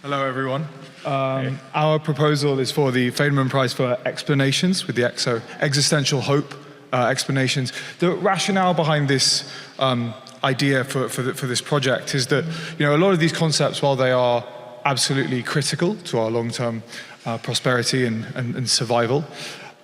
Hello, everyone. Our proposal is for the Feynman Prize for Xplanations with the existential hope explanations. The rationale behind this idea for this project is that a lot of these concepts, while they are absolutely critical to our long-term prosperity and survival,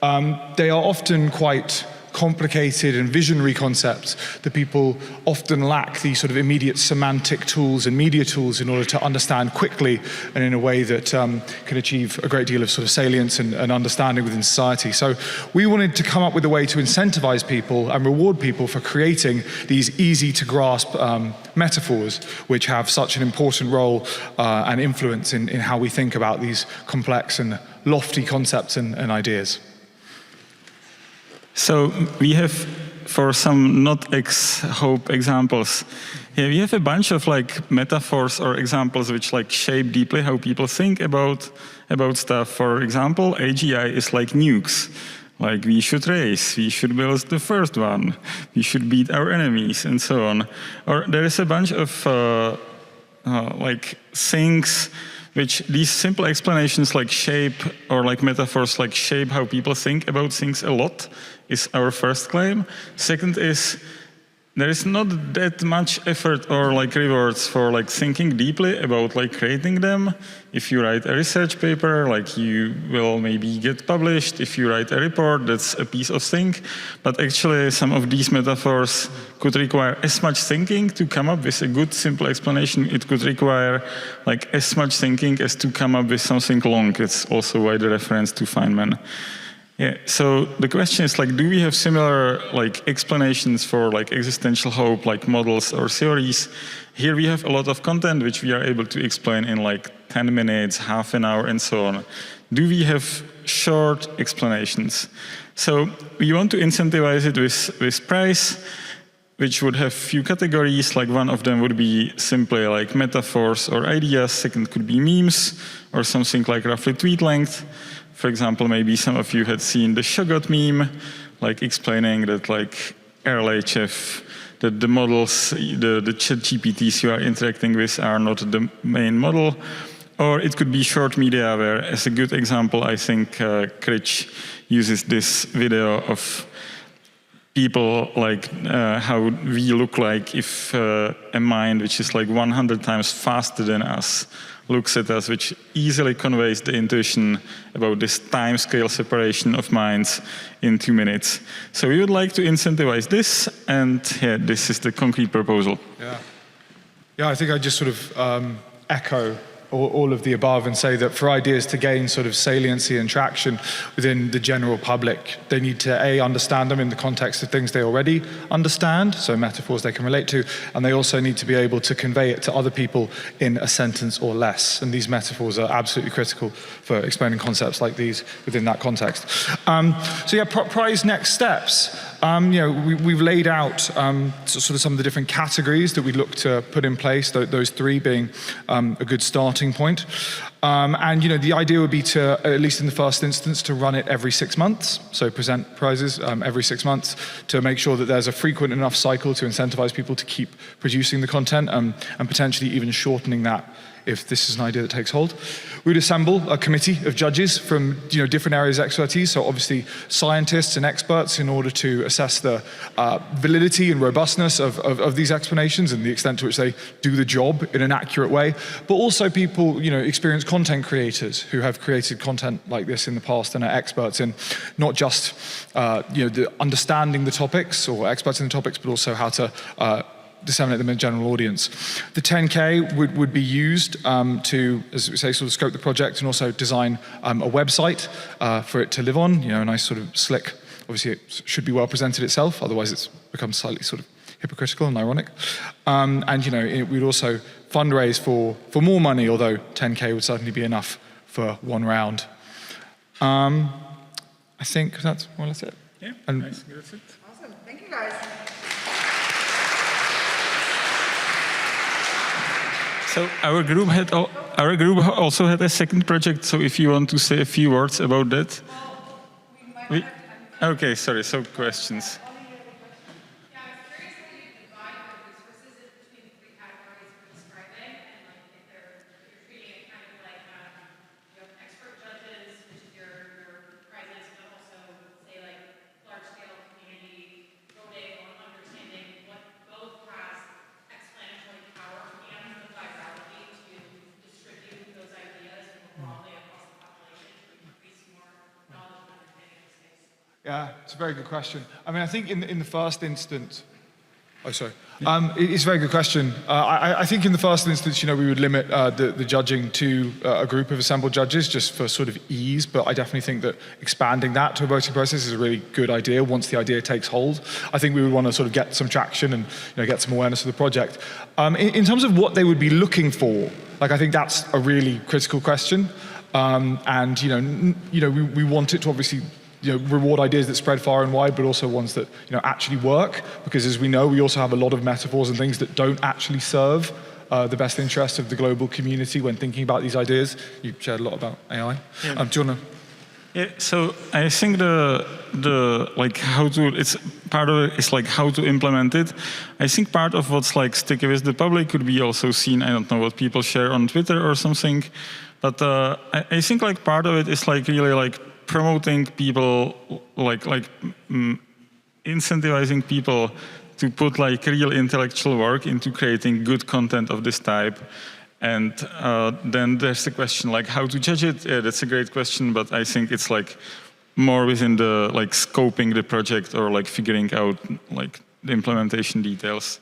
they are often quite complicated and visionary concepts that people often lack the sort of immediate semantic tools and media tools in order to understand quickly and in a way that can achieve a great deal of sort of salience and understanding within society. So we wanted to come up with a way to incentivize people and reward people for creating these easy to grasp metaphors which have such an important role and influence in how we think about these complex and lofty concepts and ideas. So we have, for some not hope examples, here we have a bunch of metaphors or examples which shape deeply how people think about stuff. For example, AGI is like nukes. Like we should race, we should build the first one, we should beat our enemies, and so on. Or there is a bunch of things which these simple explanations shape, or metaphors shape how people think about things a lot, is our first claim. Second is, there is not that much effort or rewards for thinking deeply about creating them. If you write a research paper, you will maybe get published. If you write a report, that's a piece of thing. But actually, some of these metaphors could require as much thinking to come up with a good, simple explanation. It could require as much thinking as to come up with something long. It's also why the reference to Feynman. Yeah, so the question is, do we have similar explanations for existential hope, models or theories? Here we have a lot of content which we are able to explain in 10 minutes, half an hour, and so on. Do we have short explanations? So we want to incentivize it with price, which would have few categories. One of them would be simply metaphors or ideas. Second could be memes or something roughly tweet length. For example, maybe some of you had seen the Shoggoth meme, explaining that RLHF, that the models, the chat GPTs you are interacting with are not the main model. Or it could be short media where, as a good example, I think Critch uses this video of people how we look like if a mind which is 100 times faster than us looks at us, which easily conveys the intuition about this time scale separation of minds in 2 minutes. So we would like to incentivize this, and yeah, this is the concrete proposal. Yeah, I think I just sort of echo all of the above and say that for ideas to gain sort of saliency and traction within the general public, they need to understand them in the context of things they already understand, so metaphors they can relate to, and they also need to be able to convey it to other people in a sentence or less. And these metaphors are absolutely critical for explaining concepts like these within that context. So yeah, prize next steps. We've laid out sort of some of the different categories that we look to put in place, those three being a good starting point. And the idea would be to, at least in the first instance, to run it every 6 months. So present prizes every 6 months to make sure that there's a frequent enough cycle to incentivize people to keep producing the content and potentially even shortening that if this is an idea that takes hold. We'd assemble a committee of judges from different areas of expertise, so obviously scientists and experts, in order to assess the validity and robustness of these explanations and the extent to which they do the job in an accurate way, but also people, experienced content creators who have created content like this in the past and are experts in not just the understanding the topics or experts in the topics, but also how to disseminate them in the general audience. The 10K would be used to, as we say, sort of scope the project and also design a website for it to live on, a nice sort of slick, obviously it should be well presented itself, otherwise it's become slightly sort of hypocritical and ironic. And we'd also fundraise for more money, although 10K would certainly be enough for one round. I think that's more or less it. Yeah, and nice. That's it. Awesome. Thank you, guys. So our group also had a second project. So if you want to say a few words about that, okay. Sorry. So questions. Yeah, it's a very good question. I mean, I think in the first instance, it's a very good question. I think in the first instance, we would limit the judging to a group of assembled judges just for sort of ease, but I definitely think that expanding that to a voting process is a really good idea once the idea takes hold. I think we would want to sort of get some traction and get some awareness of the project. In terms of what they would be looking for, I think that's a really critical question. And we want it to obviously reward ideas that spread far and wide, but also ones that actually work. Because as we know, we also have a lot of metaphors and things that don't actually serve the best interests of the global community when thinking about these ideas. You shared a lot about AI. Yeah. Do you want to? Yeah, so I think it's part of it is how to implement it. I think part of what's sticky with the public could be also seen. I don't know what people share on Twitter or something, but I think part of it is really promoting people, incentivizing people to put real intellectual work into creating good content of this type. And then there's the question how to judge it. Yeah, that's a great question, but I think it's more within the scoping the project or figuring out the implementation details.